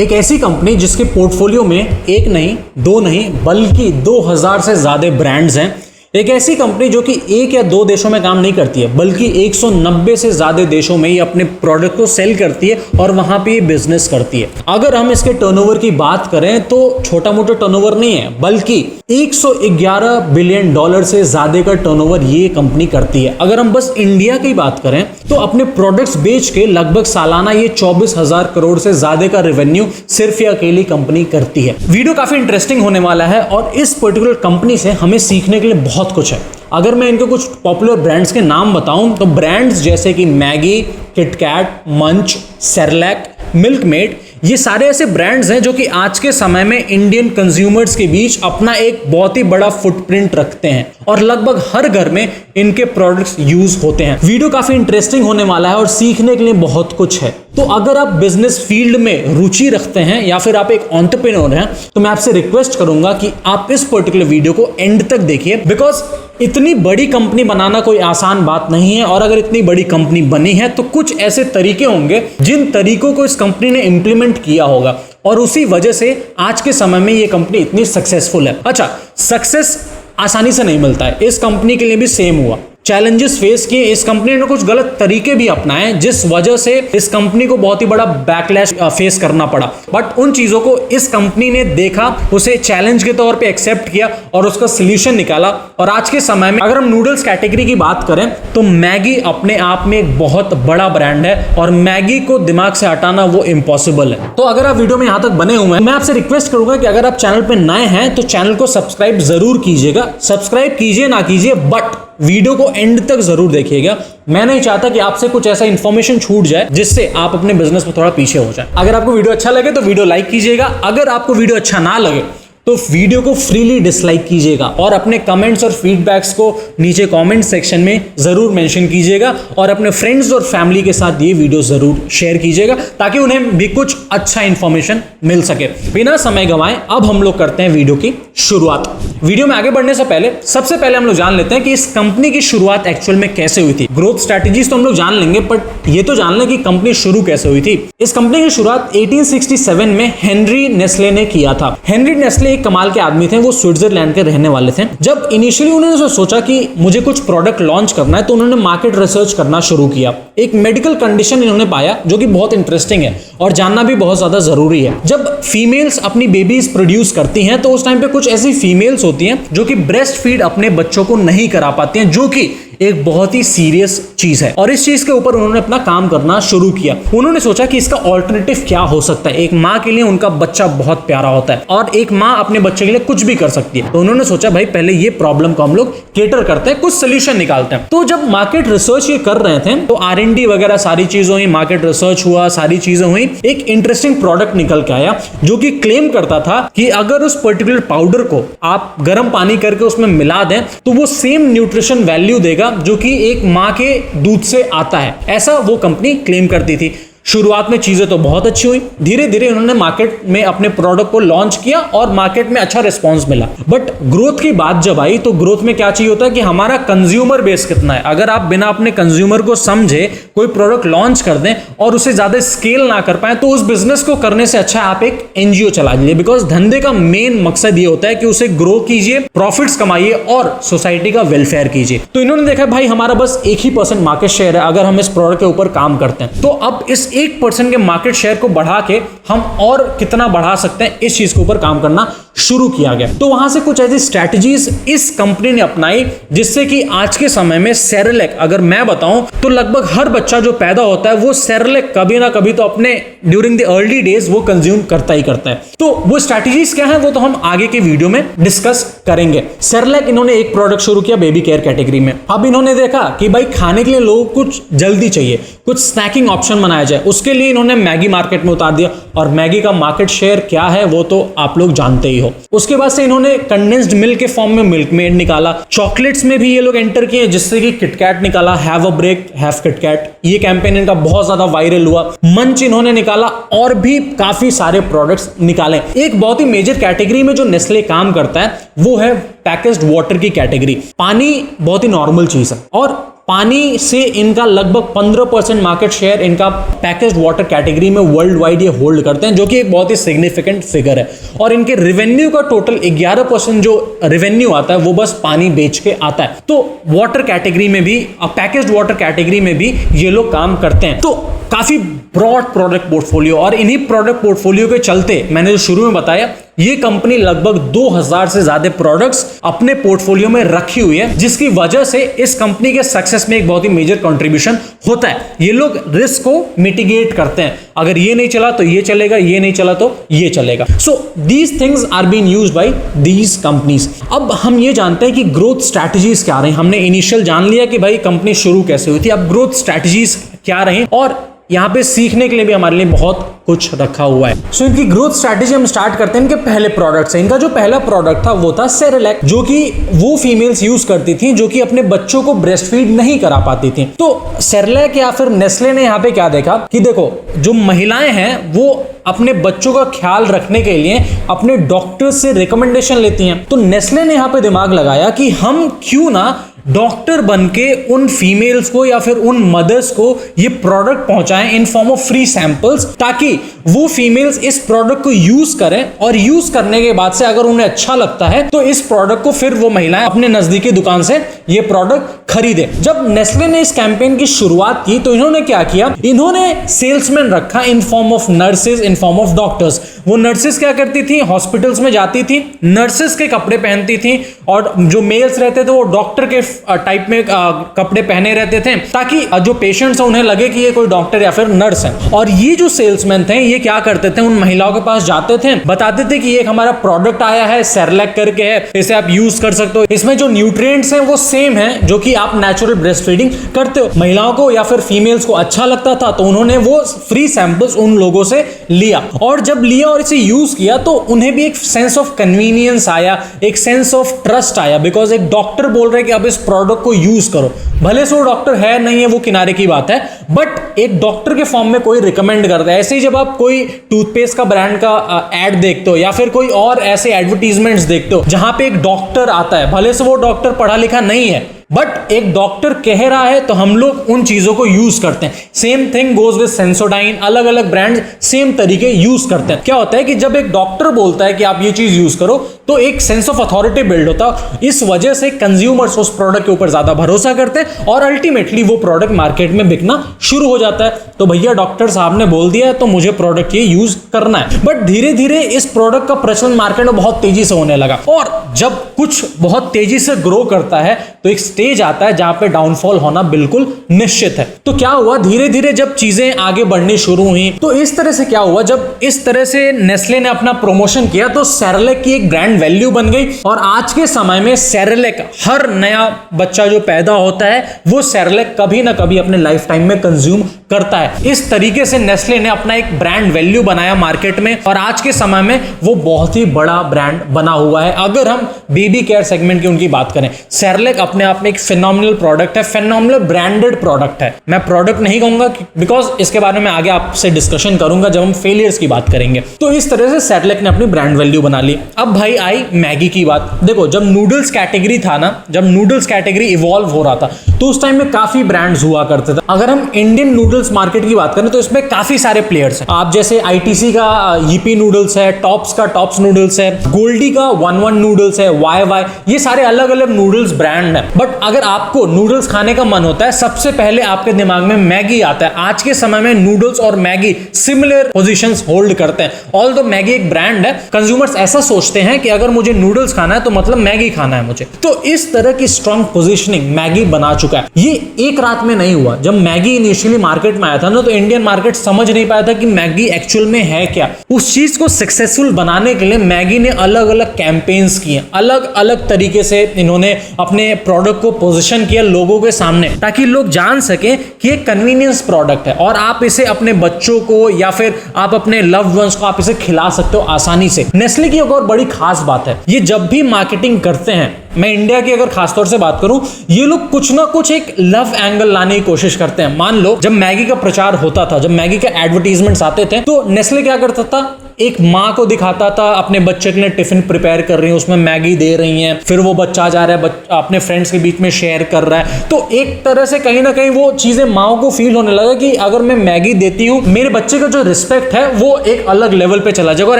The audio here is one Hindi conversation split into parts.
एक ऐसी कंपनी जिसके पोर्टफोलियो में एक नहीं, दो नहीं, बल्कि 2000 से ज्यादा ब्रांड्स हैं। एक ऐसी कंपनी जो कि एक या दो देशों में काम नहीं करती है, बल्कि 190 से ज्यादा देशों में ये अपने प्रोडक्ट को सेल करती है और वहां पे ये बिजनेस करती है। अगर हम इसके टर्नओवर की बात करें तो छोटा मोटा टर्नओवर नहीं है, बल्कि 111 बिलियन डॉलर से ज्यादा का टर्नओवर ये कंपनी करती है। अगर हम बस इंडिया की बात करें तो अपने प्रोडक्ट्स बेच के लगभग सालाना ये 24,000 करोड़ से ज्यादा का रेवेन्यू सिर्फ ये अकेली कंपनी करती है। वीडियो काफी इंटरेस्टिंग होने वाला है और इस पर्टिकुलर कंपनी से हमें सीखने के लिए बहुत कुछ है। अगर मैं इनके कुछ पॉपुलर ब्रांड्स के नाम बताऊं तो ब्रांड्स जैसे कि मैगी, किटकैट, मंच, सेरेलैक, मिल्कमेड, ये सारे ऐसे ब्रांड्स हैं जो कि आज के समय में इंडियन कंज्यूमर्स के बीच अपना एक बहुत ही बड़ा फुटप्रिंट रखते हैं और लगभग हर घर में इनके प्रोडक्ट्स यूज होते हैं। वीडियो काफी इंटरेस्टिंग होने वाला है और सीखने के लिए बहुत कुछ है। तो अगर आप बिजनेस फील्ड में रुचि रखते हैं या फिर आप एक एंटरप्रेन्योर हैं तो मैं आपसे रिक्वेस्ट करूंगा कि आप इस पर्टिकुलर वीडियो को एंड तक देखिए, बिकॉज इतनी बड़ी कंपनी बनाना कोई आसान बात नहीं है। और अगर इतनी बड़ी कंपनी बनी है तो कुछ ऐसे तरीके होंगे जिन तरीकों को इस कंपनी ने इंप्लीमेंट किया होगा और उसी वजह से आज के समय में ये कंपनी इतनी सक्सेसफुल है। अच्छा, सक्सेस आसानी से नहीं मिलता है, इस कंपनी के लिए भी सेम हुआ। चैलेंजेस फेस किए, इस कंपनी ने कुछ गलत तरीके भी अपनाए जिस वजह से इस कंपनी को बहुत ही बड़ा बैकलैश फेस करना पड़ा। बट उन चीजों को इस कंपनी ने देखा, उसे चैलेंज के तौर पे एक्सेप्ट किया और उसका सोल्यूशन निकाला। और आज के समय में अगर हम नूडल्स कैटेगरी की बात करें तो मैगी अपने आप में एक बहुत बड़ा ब्रांड है और मैगी को दिमाग से हटाना वो इम्पॉसिबल है। तो अगर आप वीडियो में यहां तक बने हुए हैं, मैं आपसे रिक्वेस्ट करूंगा कि अगर आप चैनल पे नए हैं तो चैनल को सब्सक्राइब जरूर कीजिएगा। सब्सक्राइब कीजिए ना कीजिए, बट वीडियो को एंड तक जरूर देखिएगा। मैं नहीं चाहता कि आपसे कुछ ऐसा इंफॉर्मेशन छूट जाए जिससे आप अपने बिजनेस में थोड़ा पीछे हो जाए। अगर आपको वीडियो अच्छा लगे तो वीडियो लाइक कीजिएगा। अगर आपको वीडियो अच्छा ना लगे तो वीडियो को फ्रीली डिसलाइक कीजिएगा और अपने कमेंट्स और फीडबैक्स को नीचे कमेंट सेक्शन में जरूर मेंशन कीजिएगा और अपने फ्रेंड्स और फैमिली के साथ ये वीडियो जरूर शेयर कीजिएगा ताकि उन्हें भी कुछ अच्छा इंफॉर्मेशन मिल सके। बिना समय गंवाए अब हम लोग करते हैं वीडियो की शुरुआत। वीडियो में आगे बढ़ने से पहले सबसे पहले हम लोग जान लेते हैं कि इस कंपनी की शुरुआत एक्चुअल में कैसे हुई थी। ग्रोथ स्ट्रेटजीज तो हम लोग जान लेंगे, बट ये तो जान लें कि कंपनी शुरू कैसे हुई थी। इस कंपनी की शुरुआत 1867 में हेनरी नेस्ले ने किया था। हेनरी नेस्ले एक कमाल के आदमी थे, वो स्विट्जरलैंड के रहने वाले थे। जब इनिशियली उन्होंने सोचा कि मुझे कुछ प्रोडक्ट लॉन्च करना है तो उन्होंने मार्केट रिसर्च करना शुरू किया। एक मेडिकल कंडीशन इन्होंने पाया जो कि बहुत इंटरेस्टिंग है और जानना भी बहुत ज्यादा जरूरी है। जब फीमेल्स अपनी बेबीज प्रोड्यूस करती हैं तो उस टाइम पे कुछ ऐसी फीमेल्स होती हैं जो कि ब्रेस्ट फीड अपने बच्चों को नहीं करा पाती हैं, जो कि एक बहुत ही सीरियस चीज है। और इस चीज के ऊपर उन्होंने अपना काम करना शुरू किया। उन्होंने सोचा कि इसका ऑल्टरनेटिव क्या हो सकता है। एक माँ के लिए उनका बच्चा बहुत प्यारा होता है और एक माँ अपने बच्चे के लिए कुछ भी कर सकती है। तो उन्होंने सोचा भाई पहले ये प्रॉब्लम को हम लोग केटर करते हैं, कुछ सोल्यूशन निकालते हैं। तो जब मार्केट रिसर्च ये कर रहे थे तो R&D वगैरह सारी चीजें हुई, मार्केट रिसर्च हुआ, सारी चीजें हुई। एक इंटरेस्टिंग प्रोडक्ट निकल के आया जो कि क्लेम करता था कि अगर उस पर्टिकुलर पाउडर को आप गर्म पानी करके उसमें मिला दें तो वो सेम न्यूट्रिशन वैल्यू देगा जो कि एक मां के दूध से आता है। ऐसा वो कंपनी क्लेम करती थी। शुरुआत में चीजें तो बहुत अच्छी हुई, धीरे धीरे उन्होंने मार्केट में अपने प्रोडक्ट को लॉन्च किया और मार्केट में अच्छा रिस्पांस मिला। बट ग्रोथ की बात जब आई तो ग्रोथ में क्या चाहिए होता है कि हमारा कंज्यूमर बेस कितना है। अगर आप बिना अपने कंज्यूमर को समझे कोई प्रोडक्ट लॉन्च कर दें और उसे ज्यादा स्केल ना कर पाए तो उस बिजनेस को करने से अच्छा आप एक NGO चला लीजिए। बिकॉज धंधे का मेन मकसद ये होता है कि उसे ग्रो कीजिए, प्रॉफिट्स कमाइए और सोसाइटी का वेलफेयर कीजिए। तो इन्होंने देखा भाई हमारा बस 1% मार्केट शेयर है अगर हम इस प्रोडक्ट के ऊपर काम करते हैं, तो अब इस 1% के मार्केट शेयर को बढ़ा के हम और कितना बढ़ा सकते हैं, इस चीज के ऊपर काम करना शुरू किया गया। तो वहां से कुछ ऐसी स्ट्रैटेजीज इस कंपनी ने अपनाई जिससे कि आज के समय में सेरेलैक, अगर मैं बताऊं तो लगभग हर बच्चा जो पैदा होता है वो सेरेलैक कभी ना कभी तो अपने ड्यूरिंग द अर्ली डेज वो कंज्यूम करता ही करता है। तो वो स्ट्रैटेजीज क्या है वो तो हम आगे के वीडियो में डिस्कस करेंगे। सेरेलैक इन्होंने एक प्रोडक्ट शुरू किया बेबी केयर कैटेगरी में। अब इन्होंने देखा कि भाई खाने के लिए लोगों को कुछ जल्दी चाहिए, कुछ स्नैकिंग ऑप्शन बनाया जाए, उसके लिए इन्होंने मैगी मार्केट में उतार दिया और मैगी का मार्केट शेयर क्या है वो तो आप लोग जानते ही हो। उसके बाद से इन्होंने कंडेंस्ड मिल्क के फॉर्म में मिल्कमेड निकाला। चॉकलेट्स में भी ये लोग एंटर किए जिससे कि किटकैट निकाला, have a break have KitKat, ये कैंपेन इनका बहुत ज्यादा वायरल हुआ। मंच इन्होंने निकाला और भी काफी सारे प्रोडक्ट्स निकाले। एक बहुत ही मेजर कैटेगरी में जो नेस्ले काम करता है वो है पैकेज्ड वाटर की कैटेगरी। पानी बहुत ही नॉर्मल चीज है और पानी से इनका लगभग 15% मार्केट शेयर इनका पैकेज्ड वाटर कैटेगरी में वर्ल्ड वाइड ये होल्ड करते हैं, जो कि एक बहुत ही सिग्निफिकेंट फिगर है। और इनके रेवेन्यू का टोटल 11% जो रेवेन्यू आता है वो बस पानी बेच के आता है। तो वाटर कैटेगरी में भी, पैकेज्ड वाटर कैटेगरी में भी ये लोग काम करते हैं। तो काफी ब्रॉड प्रोडक्ट पोर्टफोलियो, और इन्हीं प्रोडक्ट पोर्टफोलियो के चलते मैंने जो शुरू में बताया, ये कंपनी लगभग 2000 से ज्यादा प्रोडक्ट्स अपने पोर्टफोलियो में रखी हुई है, जिसकी वजह से इस कंपनी के सक्सेस में एक बहुत ही मेजर कंट्रीब्यूशन होता है। ये लोग रिस्क को मिटिगेट करते हैं, अगर ये नहीं चला तो ये चलेगा, ये नहीं चला तो ये चलेगा। So these things are being used by these companies. अब हम ये जानते हैं कि ग्रोथ स्ट्रैटेजीज क्या रही। हमने इनिशियल जान लिया कि भाई कंपनी शुरू कैसे हुई थी, अब ग्रोथ स्ट्रैटेजीज क्या रही, और यहाँ पे सीखने के लिए भी हमारे लिए बहुत कुछ रखा हुआ है। सो इनकी ग्रोथ स्ट्रैटेजी हम स्टार्ट करते हैं इनके पहले प्रोडक्ट से। इनका जो पहला प्रोडक्ट था वो था सेरेलैक, जो कि वो फीमेल्स यूज करती थी जो कि अपने बच्चों को ब्रेस्ट फीड नहीं करा पाती थी। तो सेरेलैक या फिर नेस्ले ने यहाँ पे क्या देखा कि देखो, जो महिलाएं हैं वो अपने बच्चों का ख्याल रखने के लिए अपने डॉक्टर से रिकमेंडेशन लेती हैं। तो नेस्ले ने यहाँ पे दिमाग लगाया कि हम क्यों ना डॉक्टर बनके उन फीमेल्स को या फिर उन मदर्स को ये प्रोडक्ट पहुंचाएं in form of free samples, ताकि वो फीमेल्स इस प्रोडक्ट को यूज करें, और यूज करने के बाद से अगर उन्हें अच्छा लगता है तो इस प्रोडक्ट को फिर वो महिलाएं अपने नजदीकी दुकान से ये प्रोडक्ट खरीदे। जब नेस्ले ने इस कैंपेन की शुरुआत की तो इन्होंने क्या किया, इन्होंने सेल्समैन रखा in form of nurses, in form of doctors. वो नर्सेज क्या करती थी, हॉस्पिटल्स में जाती थी, नर्सेज के कपड़े पहनती थी, और जो मेल्स रहते थे वो डॉक्टर के टाइप में कपड़े पहने रहते थे, ताकि जो पेशेंट्स हैं उन्हें लगे कि ये कोई डॉक्टर या फिर नर्स है। और ये जो सेल्समैन थे ये क्या करते थे, उन महिलाओं के पास जाते थे, बताते थे कि एक हमारा प्रोडक्ट आया है, सेरेलैक करके है, इसे आप यूज कर सकते हो, इसमें जो न्यूट्रिएंट्स हैं वो सेम है जो कि आप नेचुरल ब्रेस्ट फीडिंग करते हो। महिलाओं को या फिर फीमेल्स को अच्छा लगता था तो उन्होंने वो फ्री सैंपल्स उन लोगों से लिया, और जब लिया और इसे यूज किया तो उन्हें भी एक सेंस ऑफ कन्वीनियंस आया, एक सेंस ऑफ ट्रस्ट आया, बिकॉज एक डॉक्टर बोल रहे कि अब इस प्रोडक्ट को यूज करो। भले से वो डॉक्टर है नहीं है वो किनारे की बात है, बट एक डॉक्टर के फॉर्म में कोई रिकमेंड करता है। ऐसे ही जब आप कोई टूथपेस्ट का ब्रांड का एड देखते हो या फिर कोई और ऐसे एडवर्टीजमेंट्स देखते हो जहां पे एक डॉक्टर आता है, भले से वो डॉक्टर पढ़ा लिखा नहीं है, बट एक डॉक्टर कह रहा है तो हम लोग उन चीजों को यूज करते हैं। Same thing goes with Sensodyne, अलग अलग ब्रांड सेम तरीके यूज करते हैं। क्या होता है कि जब एक डॉक्टर बोलता है कि आप ये चीज यूज करो तो एक सेंस ऑफ अथॉरिटी बिल्ड होता है, इस वजह से कंज्यूमर्स उस प्रोडक्ट के ऊपर ज्यादा भरोसा करते हैं और अल्टीमेटली वो प्रोडक्ट मार्केट में बिकना शुरू हो जाता है। तो भैया डॉक्टर साहब ने बोल दिया है तो मुझे प्रोडक्ट ये यूज करना है। बट धीरे धीरे इस प्रोडक्ट का प्रचलन मार्केट में बहुत तेजी से होने लगा, और जब कुछ बहुत तेजी से ग्रो करता है तो एक स्टेज आता है जहां पे डाउनफॉल होना बिल्कुल निश्चित है। तो क्या हुआ, धीरे धीरे जब चीजें आगे बढ़नी शुरू हुई तो इस तरह से क्या हुआ, जब इस तरह से नेस्ले ने अपना प्रमोशन किया तो सेरेलैक की एक ब्रांड वैल्यू बन गई। और आज के समय में सेरेलैक, हर नया बच्चा जो पैदा होता है वो सेरेलैक कभी ना कभी अपने लाइफ टाइम में कंज्यूम करता है। इस तरीके से नेस्ले ने अपना एक ब्रांड वैल्यू बनाया मार्केट में, और आज के समय में वो बहुत ही बड़ा ब्रांड बना हुआ है। अगर हम बेबी केयर सेगमेंट की उनकी बात करें, सेरेलैक अपने आप में एक फिनोमिनल प्रोडक्ट है, फिनोमिनल ब्रांडेड प्रोडक्ट है। मैं प्रोडक्ट नहीं कहूंगा बिकॉज इसके बारे में आगे आपसे डिस्कशन करूंगा जब हम फेलियर्स की बात करेंगे। तो इस तरह से सेरेलैक ने अपनी ब्रांड वैल्यू बना ली। अब भाई आई मैगी की बात। देखो, जब नूडल्स कैटेगरी था ना, जब नूडल्स कैटेगरी इवॉल्व हो रहा था तो उस टाइम में काफी ब्रांड्स हुआ करते थे। अगर हम इंडियन नूडल्स मार्केट की बात करें तो इसमें काफी सारे प्लेयर्स हैं। आप जैसे आईटीसी का यीपी नूडल्स है, टॉप्स का टॉप्स नूडल्स है, गोल्डी का 11 नूडल्स है, वाई, ये सारे अलग अलग नूडल्स ब्रांड है। बट अगर आपको नूडल्स खाने का मन होता है सबसे पहले आपके दिमाग में मैगी आता है। आज के समय में नूडल्स और मैगी सिमिलर पोजीशंस होल्ड करते हैं। ऑल्दो मैगी एक ब्रांड है, कंज्यूमर्स ऐसा सोचते हैं कि अगर मुझे नूडल्स खाना है तो मतलब मैगी खाना है मुझे। तो इस तरह की स्ट्रॉन्ग पोजीशनिंग मैगी बना चुका है। ये एक रात में नहीं हुआ। जब मैगी इनिशियली मार्केट में आया था ना तो इंडियन मार्केट समझ नहीं पाया था कि मैगी एक्चुअल में है क्या। उस चीज को सक्सेसफुल बनाने के लिए मैगी ने अलग अलग कैंपेन्स किए, अलग अलग तरीके से इन्होंने अपने प्रोडक्ट को पोजीशन किया लोगों के सामने, ताकि लोग जान सकें कि ये कन्वीनियंस प्रोडक्ट है और आप इसे अपने बच्चों को या फिर आप अपने लव्ड वंस को आप इसे खिला सकते हो आसानी से। नेस्ले की एक और बड़ी खास बात है, ये जब भी मार्केटिंग करते हैं, मैं इंडिया की अगर खासतौर से बात करूं, ये लोग कुछ ना कुछ एक लव एंगल लाने की कोशिश करते हैं। मान लो जब मैगी का प्रचार होता था, जब मैगी के एडवर्टीजमेंट्स आते थे तो नेस्ले क्या करता था, एक माँ को दिखाता था अपने बच्चे के लिए टिफिन प्रिपेयर कर रही है, उसमें मैगी दे रही हैं, फिर वो बच्चा जा रहा है अपने फ्रेंड्स के बीच में शेयर कर रहा है। तो एक तरह से कहीं ना कहीं वो चीजें माओ को फील होने लगा कि अगर मैं मैगी देती हूँ, मेरे बच्चे का जो रिस्पेक्ट है वो एक अलग लेवल पे चला जाएगा। और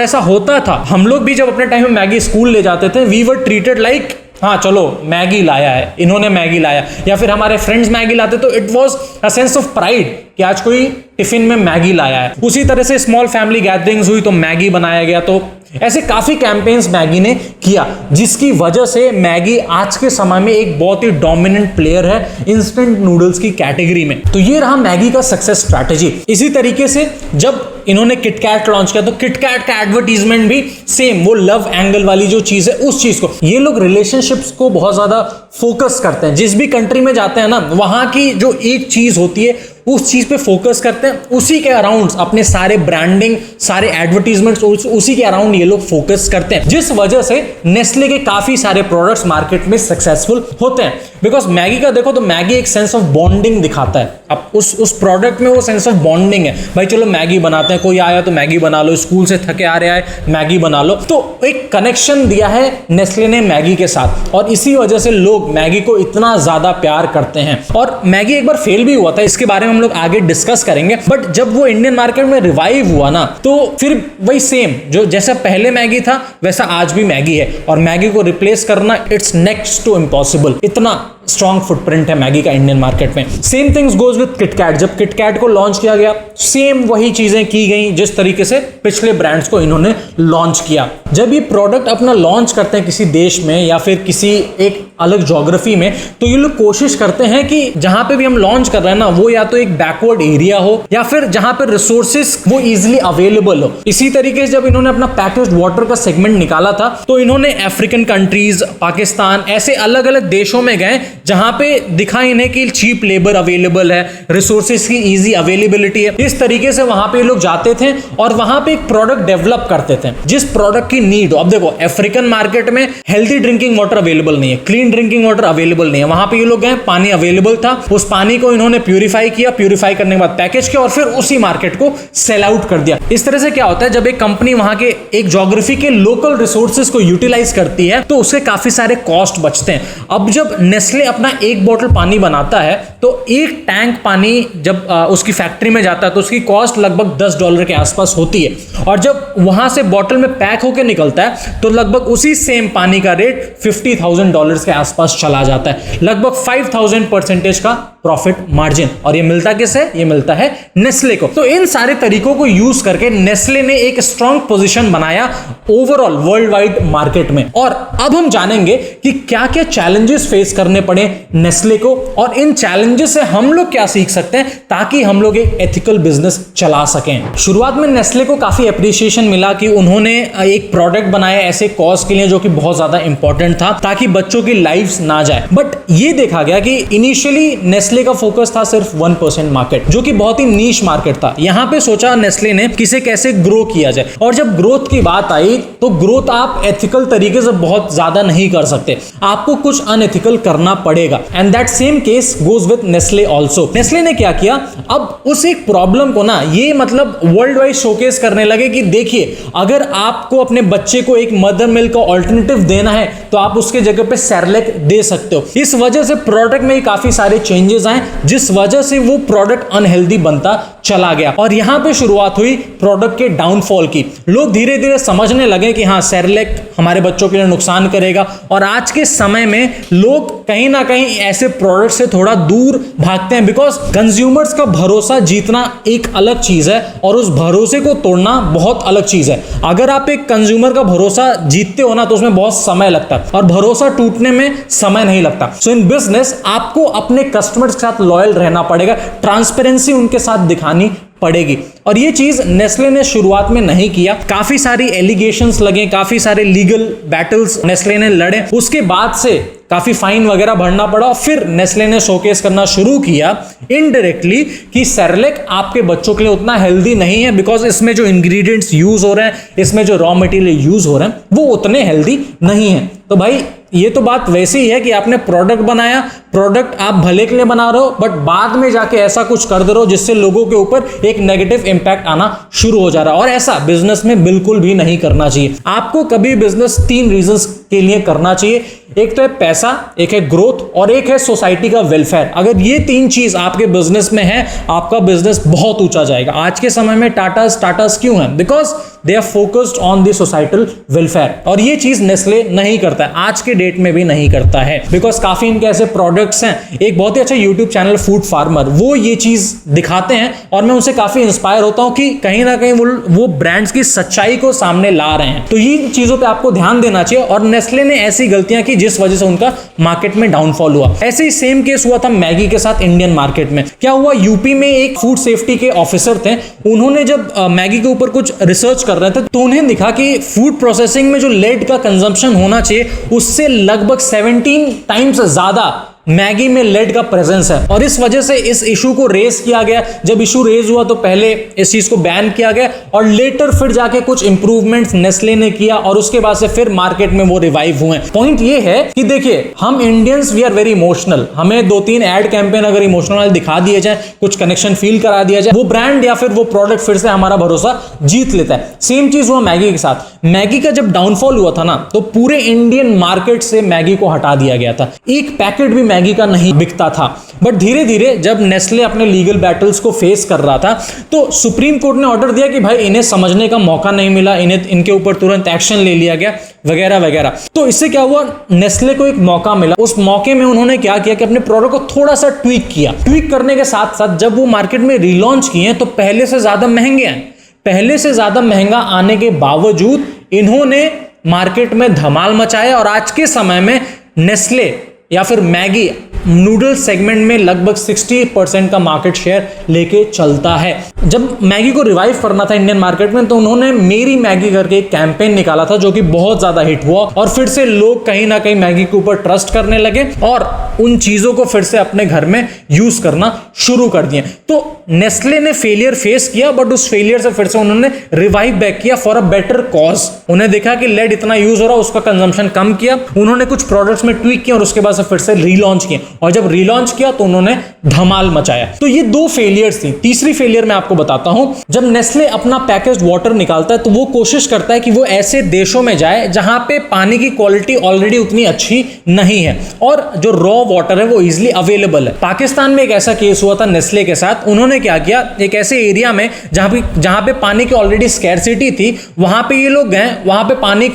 ऐसा होता था, हम लोग भी जब अपने टाइम में मैगी स्कूल ले जाते थे, वी वर ट्रीटेड लाइक हाँ चलो मैगी लाया है, इन्होंने मैगी लाया, या फिर हमारे फ्रेंड्स मैगी लाते तो it was a sense of pride कि आज कोई टिफिन में मैगी लाया है। उसी तरह से स्मॉल फैमिली गैदरिंग्स हुई तो मैगी बनाया गया। तो ऐसे काफी कैंपेन्स मैगी ने किया, जिसकी वजह से मैगी आज के समय में एक बहुत ही डोमिनेंट प्लेयर है इंस्टेंट नूडल्स की कैटेगरी में। तो ये रहा मैगी का सक्सेस स्ट्रैटेजी। इसी तरीके से जब इन्होंने किटकैट लॉन्च किया तो किटकैट का एडवर्टीजमेंट भी सेम, वो लव एंगल वाली जो चीज है उस चीज को, ये लोग रिलेशनशिप्स को बहुत ज्यादा फोकस करते हैं। जिस भी कंट्री में जाते हैं ना, वहां की जो एक चीज होती है उस चीज पे फोकस करते हैं, उसी के अराउंड अपने सारे ब्रांडिंग, सारे एडवर्टीजमेंट्स उसी के अराउंड ये लोग फोकस करते हैं, जिस वजह से नेस्ले के काफी सारे प्रोडक्ट्स मार्केट में सक्सेसफुल होते हैं। बिकॉज मैगी का देखो तो मैगी एक सेंस ऑफ बॉन्डिंग दिखाता है। अब उस प्रोडक्ट में वो सेंस ऑफ बॉन्डिंग है, भाई चलो मैगी बनाते हैं, कोई आया तो मैगी बना लो, स्कूल से थके आ रहे हैं मैगी बना लो। तो एक कनेक्शन दिया है नेस्ले ने मैगी के साथ, और इसी वजह से लोग मैगी को इतना ज्यादा प्यार करते हैं। और मैगी एक बार फेल भी हुआ था, इसके बारे में हम लोग आगे डिस्कस करेंगे, बट जब वो इंडियन मार्केट में रिवाइव हुआ ना, तो फिर वही सेम जो जैसा पहले मैगी था वैसा आज भी मैगी है, और मैगी को रिप्लेस करना इट्स नेक्स्ट टू इम्पॉसिबल। इतना स्ट्रॉन्ग फुटप्रिंट है मैगी का इंडियन मार्केट में। Same things goes with KitKat. जब किटकैट को लॉन्च किया गया, सेम वही चीजें की गई जिस तरीके से पिछले ब्रांड्स को इन्होंने लॉन्च किया। जब ये प्रोडक्ट अपना लॉन्च करते हैं किसी देश में या फिर किसी एक अलग ज्योग्राफी में, तो ये लोग कोशिश करते हैं कि जहां पे भी हम लॉन्च कर रहे हैं ना, वो या तो एक बैकवर्ड एरिया हो या फिर जहां पर रिसोर्सेज वो इजिली अवेलेबल हो। इसी तरीके से जब इन्होंने अपना पैकेज्ड वाटर का सेगमेंट निकाला था, तो इन्होंने अफ्रीकन कंट्रीज, पाकिस्तान, ऐसे अलग अलग देशों में गए जहां पे दिखा इन्हें कि चीप लेबर अवेलेबल है, रिसोर्सेज की इजी अवेलेबिलिटी है। इस तरीके से वहां पे लोग जाते थे और वहां पे एक प्रोडक्ट डेवलप करते थे जिस प्रोडक्ट की नीड हो। अब देखो अफ्रीकन मार्केट में हेल्थी ड्रिंकिंग वाटर अवेलेबल नहीं है, क्लीन ड्रिंकिंग वाटर अवेलेबल नहीं है। वहां पे ये लोग गए, पानी अवेलेबल था, उस पानी को इन्होंने प्यूरिफाई किया, प्यूरिफाई करने के बाद पैकेज किया और फिर उसी मार्केट को सेल आउट कर दिया। इस तरह से क्या होता है, जब एक कंपनी वहां के एक ज्योग्राफी के लोकल रिसोर्सेज को यूटिलाइज करती है तो उसके काफी सारे कॉस्ट बचते हैं। अब जब नेस्ले अपना एक बोतल पानी बनाता है तो एक टैंक पानी जब उसकी फैक्ट्री में जाता है तो उसकी कॉस्ट लगभग $10 के आसपास होती है, और जब वहां से बोतल में पैक होकर निकलता है तो लगभग उसी सेम पानी का रेट $50,000 के आसपास चला जाता है, लगभग 5,000% का प्रॉफिट मार्जिन। और ये मिलता किससे? ये मिलता है नेस्ले को। तो इन सारे तरीकों को यूज करके नेस्ले ने एक स्ट्रॉन्ग पोजीशन बनाया ओवरऑल वर्ल्ड वाइड मार्केट में। और अब हम जानेंगे कि क्या क्या चैलेंजेस फेस करने पड़े नेस्ले को, और इन चैलेंजेस से हम लोग क्या सीख सकते हैं ताकि हम लोग एक एथिकल बिजनेस चला सकें। शुरुआत में नेस्ले को काफी अप्रिसिएशन मिला कि उन्होंने एक प्रोडक्ट बनाया ऐसे कॉज के लिए जो कि बहुत ज्यादा इंपॉर्टेंट था ताकि बच्चों की लाइफ ना जाए। बट ये देखा गया कि इनिशियली नेस्ले का फोकस था सिर्फ 1% मार्केट, जो कि बहुत ही नीश मार्केट था। यहां पे सोचा नेस्ले ने किसे कैसे ग्रो किया जाए, और जब ग्रोथ की बात आई तो ग्रोथ आप एथिकल तरीके से बहुत ज्यादा नहीं कर सकते, आपको कुछ अनएथिकल करना पड़ेगा। And that same case goes with Nestle also. Nestle ने क्या किया, अब उस एक प्रॉब्लम को ना ये मतलब वर्ल्ड वाइड शोकेस करने लगे कि देखिए अगर आपको अपने बच्चे को एक मदर मिल्क का ऑल्टरनेटिव देना है तो आप उसके जगह पे सेरेलैक दे सकते हो। इस वजह से प्रोडक्ट में काफी सारे चेंजेस आए, जिस वजह से वो प्रोडक्ट अनहेल्दी बनता चला गया। और यहां पे शुरुआत हुई प्रोडक्ट के डाउनफॉल की। लोग धीरे धीरे समझने लगे कि हाँ सेरेलैक हमारे बच्चों के लिए नुकसान करेगा, और आज के समय में लोग कहीं ना कहीं ऐसे प्रोडक्ट से थोड़ा दूर भागते हैं, बिकॉज कंज्यूमर्स का भरोसा जीतना एक अलग चीज है और उस भरोसे को तोड़ना बहुत अलग चीज है। अगर आप एक कंज्यूमर का भरोसा जीतते हो ना तो उसमें बहुत समय लगता है, और भरोसा टूटने में समय नहीं लगता। सो इन बिजनेस आपको अपने कस्टमर्स के साथ लॉयल रहना पड़ेगा, ट्रांसपेरेंसी उनके साथ दिखानी पड़ेगी, और ये चीज नेस्ले ने शुरुआत में नहीं किया। काफी सारी एलिगेशंस लगे, काफी सारे लीगल बैटल्स नेस्ले ने लड़े, उसके बाद से काफी फाइन वगैरह भरना पड़ा। फिर नेस्ले ने शोकेस करना शुरू किया इनडायरेक्टली कि सेरेलैक आपके बच्चों के लिए उतना हेल्दी नहीं है, बिकॉज इसमें जो इंग्रेडिएंट्स यूज हो रहे हैं, इसमें जो रॉ मटेरियल यूज हो रहे हैं वो उतने हेल्दी नहीं है। तो भाई ये तो बात वैसी ही है कि आपने प्रोडक्ट बनाया, प्रोडक्ट आप भले के लिए बना रहे हो, बट बाद में जाके ऐसा कुछ कर दे रहे हो जिससे लोगों के ऊपर एक नेगेटिव इंपैक्ट आना शुरू हो जा रहा है। और ऐसा बिजनेस में बिल्कुल भी नहीं करना चाहिए। आपको कभी बिजनेस 3 रीजंस के लिए करना चाहिए। एक तो है पैसा, एक है ग्रोथ और एक है सोसाइटी का वेलफेयर। अगर ये 3 चीज आपके बिजनेस में है, आपका बिजनेस बहुत ऊंचा जाएगा। आज के समय में टाटास क्यों है? Because they are focused on the societal welfare, और ये चीज नेस्ले नहीं करता है, आज के डेट में भी नहीं करता है। बिकॉज काफी इनके ऐसे प्रोडक्ट्स हैं। एक बहुत ही अच्छा यूट्यूब चैनल फूड फार्मर, वो ये चीज दिखाते हैं और मैं उनसे काफी इंस्पायर होता हूं कि कहीं ना कहीं वो ब्रांड्स की सच्चाई को सामने ला रहे हैं। तो ये चीजों पे आपको ध्यान देना चाहिए। और नेस्ले ने ऐसी गलतियां की जिस वजह से उनका मार्केट में डाउनफॉल हुआ। ऐसे ही सेम केस हुआ था मैगी के साथ इंडियन मार्केट में। क्या हुआ, यूपी में एक फूड सेफ्टी के ऑफिसर थे, उन्होंने जब मैगी के ऊपर कुछ रिसर्च कर रहे थे तो उन्हें दिखा कि फूड प्रोसेसिंग में जो लेड का कंजम्पशन होना चाहिए उससे लगभग 17 टाइम्स ज्यादा मैगी में लेड का प्रेजेंस है। और इस वजह से इस इशू को रेज किया गया। जब इशू रेज हुआ तो पहले इस चीज को बैन किया गया और लेटर फिर जाके कुछ इंप्रूवमेंट्स नेस्ले ने किया और उसके बाद से फिर मार्केट में वो रिवाइव हुए। पॉइंट ये है कि देखिए, हम Indians we are very emotional. हमें 2-3 एड कैंपेन अगर इमोशनल वाले दिखा दिए जाए, कुछ कनेक्शन फील करा दिया जाए, वो ब्रांड या फिर वो प्रोडक्ट फिर से हमारा भरोसा जीत लेता है। सेम चीज हुआ मैगी के साथ। मैगी का जब डाउनफॉल हुआ था ना, तो पूरे इंडियन मार्केट से मैगी को हटा दिया गया था। एक पैकेट भी मैगी का नहीं बिकता था। बट धीरे धीरे जब नेस्ले अपने लीगल बैटल्स को फेस कर रहा था तो सुप्रीम कोर्ट ने ऑर्डर दिया कि भाई इन्हें समझने का मौका नहीं मिला, इनके ऊपर तुरंत एक्शन ले लिया गया वगैरह वगैरह। तो इससे क्या हुआ, नेस्ले को एक मौका मिला। उस मौके में उन्होंने क्या किया कि अपने प्रोडक्ट को थोड़ा सा ट्वीक किया। ट्वीक करने के साथ साथ जब वो मार्केट में रिलॉन्च किए तो पहले से ज्यादा महंगे हैं। पहले से ज्यादा महंगा आने के बावजूद इन्होंने मार्केट में धमाल मचाया और आज के समय में नेस्ले या फिर मैगी नूडल सेगमेंट में लगभग 60% का मार्केट शेयर लेके चलता है। जब मैगी को रिवाइव करना था इंडियन मार्केट में तो उन्होंने मेरी मैगी करके एक कैंपेन निकाला था जो कि बहुत ज्यादा हिट हुआ और फिर से लोग कहीं ना कहीं मैगी के ऊपर ट्रस्ट करने लगे और उन चीजों को फिर से अपने घर में यूज करना शुरू कर दिए। तो नेस्ले ने फेलियर फेस किया बट उस फेलियर से फिर से उन्होंने रिवाइव बैक किया फॉर अ बेटर कॉज। उन्हें देखा कि लेड इतना यूज हो रहा, उसका कंजम्पशन कम किया, उन्होंने कुछ प्रोडक्ट्स में ट्वीक किया और उसके बाद से फिर से रीलॉन्च किया और जब रीलॉन्च किया तो उन्होंने धमाल मचाया। तो ये 2 फेलियर्स थी। तीसरी फेलियर मैं आपको बताता हूं। जब नेस्ले अपना पैकेज्ड वाटर निकालता है तो वो कोशिश करता है कि वो ऐसे देशों में जाए जहां पे पानी की क्वालिटी ऑलरेडी उतनी अच्छी नहीं है और जो रॉ वाटर है वो इजीली अवेलेबल है। पाकिस्तान में एक ऐसा केस हुआ था नेस्ले के साथ। उन्होंने क्या किया, एक ऐसे एरिया में जहां पे पानी की ऑलरेडी स्कैरसिटी थी, वहां पे ये लोग गए, वहां पे पानी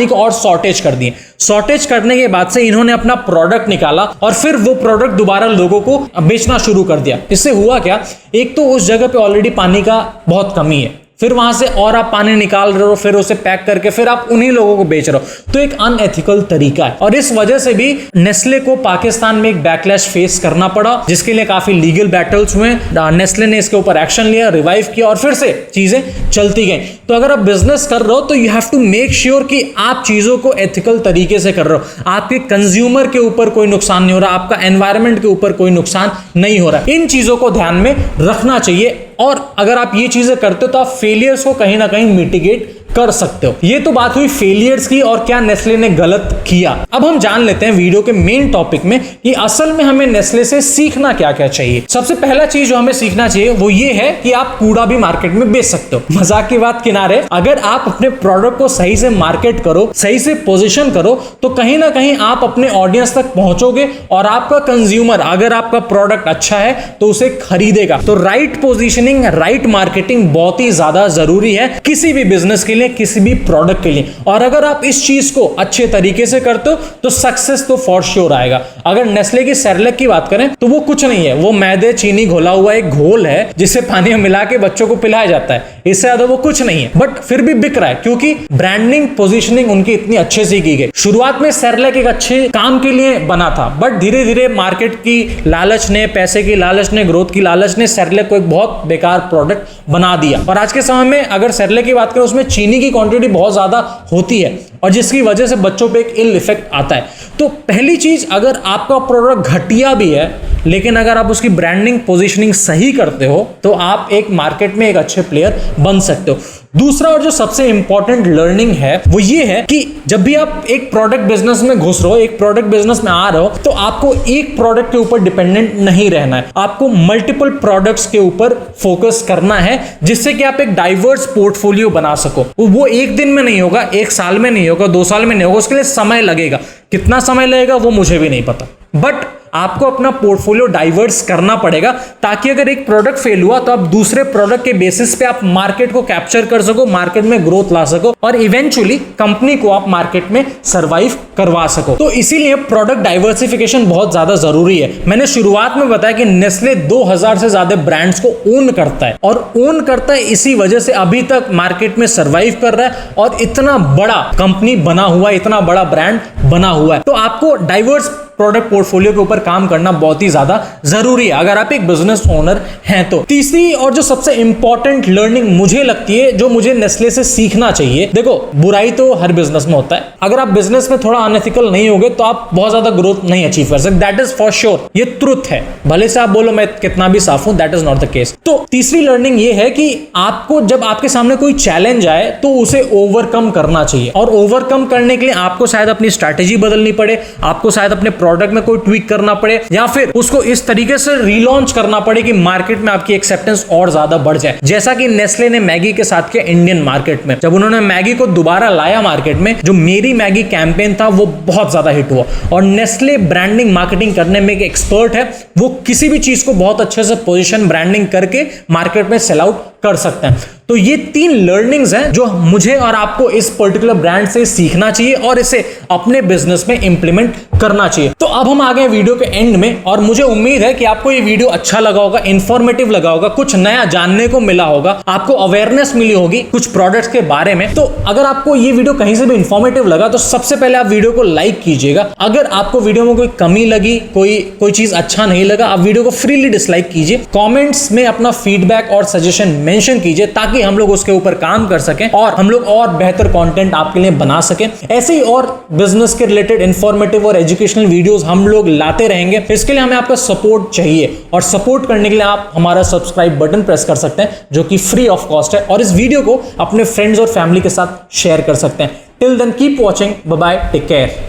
को और शॉर्टेज कर दिए। शॉर्टेज करने के बाद से इन्होंने अपना प्रोडक्ट निकाला और फिर वो प्रोडक्ट दोबारा लोगों को बेचना शुरू कर दिया। इससे हुआ क्या, एक तो उस जगह पे ऑलरेडी पानी का बहुत कमी है, फिर वहां से और आप पानी निकाल रहे हो, फिर उसे पैक करके फिर आप उन्हीं लोगों को बेच रहे हो। तो एक अनएथिकल तरीका है और इस वजह से भी नेस्ले को पाकिस्तान में एक बैकलैश फेस करना पड़ा जिसके लिए काफी लीगल बैटल्स हुए। नेस्ले ने इसके ऊपर एक्शन लिया, रिवाइव किया और फिर से चीजें चलती गई। तो अगर आप बिजनेस कर रहे हो तो you have to make sure कि आप चीजों को एथिकल तरीके से कर रहे हो। आपके कंज्यूमर के ऊपर कोई नुकसान नहीं हो रहा, आपका एनवायरमेंट के ऊपर कोई नुकसान नहीं हो रहा। इन चीजों को ध्यान में रखना चाहिए और अगर आप ये चीजें करते हो तो आप फेलियर्स को कहीं ना कहीं मिटिगेट कर सकते हो। ये तो बात हुई फेलियर्स की और क्या नेस्ले ने गलत किया। अब हम जान लेते हैं वीडियो के मेन टॉपिक में कि असल में हमें नेस्ले से सीखना क्या क्या चाहिए। सबसे पहला चीज जो हमें सीखना चाहिए वो ये है कि आप कूड़ा भी मार्केट में बेच सकते हो। मजाक की बात किनारे, अगर आप अपने प्रोडक्ट को सही से मार्केट करो, सही से पोजीशन करो तो कहीं ना कहीं आप अपने ऑडियंस तक पहुंचोगे और आपका कंज्यूमर अगर आपका प्रोडक्ट अच्छा है तो उसे खरीदेगा। तो राइट पोजीशनिंग, राइट मार्केटिंग बहुत ही ज्यादा जरूरी है किसी भी बिजनेस के लिए, किसी भी प्रोडक्ट के लिए। और अगर आप इस चीज को अच्छे तरीके से करते हो तो सक्सेस तो फॉर श्योर आएगा। अगर नेस्ले की सेरेलैक की बात करें तो वो कुछ नहीं है, वो मैदे चीनी घोला हुआ एक घोल है जिसे पानी में मिला के बच्चों को पिलाया जाता है, इससे ज्यादा वो कुछ नहीं है। बट फिर भी बिक रहा है क्योंकि ब्रांडिंग, पोजीशनिंग उनकी इतनी अच्छे से की गई। शुरुआत में सेरेलैक एक अच्छे काम के लिए बना था बट धीरे धीरे मार्केट की लालच ने, पैसे की लालच ने, ग्रोथ की लालच ने सेरेलैक को एक बहुत बेकार प्रोडक्ट बना दिया। और आज के समय में अगर सेरेलैक की बात करें उसमें चीनी की क्वांटिटी बहुत ज्यादा होती है और जिसकी वजह से बच्चों पे एक इल इफेक्ट आता है। तो पहली चीज, अगर आपका प्रोडक्ट घटिया भी है लेकिन अगर आप उसकी ब्रांडिंग, पोजीशनिंग सही करते हो तो आप एक मार्केट में एक अच्छे प्लेयर बन सकते हो। दूसरा और जो सबसे इंपॉर्टेंट लर्निंग है वो ये है कि जब भी आप एक प्रोडक्ट बिजनेस में घुस रहे हो, एक प्रोडक्ट बिजनेस में आ रहे हो, तो आपको एक प्रोडक्ट के ऊपर डिपेंडेंट नहीं रहना है। आपको मल्टीपल प्रोडक्ट्स के ऊपर फोकस करना है, जिससे कि आप एक डाइवर्स पोर्टफोलियो बना सको। वो एक दिन में नहीं होगा, एक साल में नहीं होगा, 2 साल में नहीं होगा, उसके लिए समय लगेगा। कितना समय लगेगा वो मुझे भी नहीं पता, बट आपको अपना पोर्टफोलियो डाइवर्स करना पड़ेगा, ताकि अगर एक प्रोडक्ट फेल हुआ तो आप दूसरे प्रोडक्ट के बेसिस पे आप मार्केट को कैप्चर कर सको, मार्केट में ग्रोथ ला सको और इवेंचुअली कंपनी को आप मार्केट में सरवाइव करवा सको। तो इसीलिए प्रोडक्ट डाइवर्सिफिकेशन बहुत ज्यादा जरूरी है। मैंने शुरुआत में बताया कि नेस्ले 2000 से ज्यादा ब्रांड्स को ओन करता है, और ओन करता है इसी वजह से अभी तक मार्केट में सरवाइव कर रहा है और इतना बड़ा कंपनी बना हुआ है, इतना बड़ा ब्रांड बना हुआ है। तो आपको डाइवर्स प्रोडक्ट पोर्टफोलियो के ऊपर काम करना बहुत ही ज्यादा जरूरी है अगर आप एक बिजनेस ओनर हैं तो। तीसरी और जो सबसे इंपॉर्टेंट लर्निंग मुझे लगती है, जो मुझे नेस्ले से सीखना चाहिए, देखो बुराई तो हर बिजनेस में होता है। अगर आप बिजनेस में थोड़ा अनएथिकल नहीं होगे तो आप बहुत ज्यादा ग्रोथ नहीं अचीव कर सकते। दैट इज फॉर श्योर, ये ट्रुथ है। भले से आप बोलो मैं कितना भी साफ हूं, that is not the case. तो तीसरी लर्निंग ये है कि आपको जब आपके सामने कोई चैलेंज आए तो उसे ओवरकम करना चाहिए, और ओवरकम करने के लिए आपको शायद अपनी स्ट्रैटेजी बदलनी पड़े, आपको शायद अपने प्रोडक्ट में कोई ट्वीक करना पड़े, या फिर उसको इस तरीके से रीलॉन्च करना पड़े कि मार्केट में आपकी एक्सेप्टेंस और ज्यादा बढ़ जाए। जैसा कि नेस्ले ने मैगी के साथ किया इंडियन मार्केट में। जब उन्होंने मैगी को दोबारा लाया मार्केट में, जो मेरी मैगी कैंपेन था वो बहुत ज्यादा हिट हुआ। और नेस्ले ब्रांडिंग मार्केटिंग करने में एक एक्सपर्ट है, वो किसी भी चीज को बहुत अच्छे से पोजीशन ब्रांडिंग करके मार्केट में सेल आउट कर सकते हैं। तो ये 3 लर्निंग्स हैं जो मुझे और आपको इस पर्टिकुलर ब्रांड से सीखना चाहिए और इसे अपने बिजनेस में इंप्लीमेंट करना चाहिए। तो अब हम आ गए वीडियो के एंड में, और मुझे उम्मीद है कि आपको ये वीडियो अच्छा लगा होगा, इंफॉर्मेटिव लगा होगा, कुछ नया जानने को मिला होगा, आपको अवेयरनेस मिली होगी कुछ प्रोडक्ट्स के बारे में। तो अगर आपको ये वीडियो कहीं से भी इंफॉर्मेटिव लगा तो सबसे पहले आप वीडियो को लाइक कीजिएगा। अगर आपको वीडियो में कोई कमी लगी, कोई चीज अच्छा नहीं लगा, आप वीडियो को फ्रीली डिसलाइक कीजिए। कॉमेंट्स में अपना फीडबैक और सजेशन मेंशन कीजिए, ताकि हम लोग उसके ऊपर काम कर सकें और हम लोग और बेहतर कंटेंट आपके लिए बना सकें। ऐसे ही और बिजनेस के रिलेटेड इंफॉर्मेटिव और एजुकेशनल वीडियोस हम लोग लाते रहेंगे। इसके लिए हमें आपका सपोर्ट चाहिए, और सपोर्ट करने के लिए आप हमारा सब्सक्राइब बटन प्रेस कर सकते हैं, जो कि फ्री ऑफ कॉस्ट है, और इस वीडियो को अपने फ्रेंड्स और फैमिली के साथ शेयर कर सकते हैं। Till then keep watching, bye bye, take care.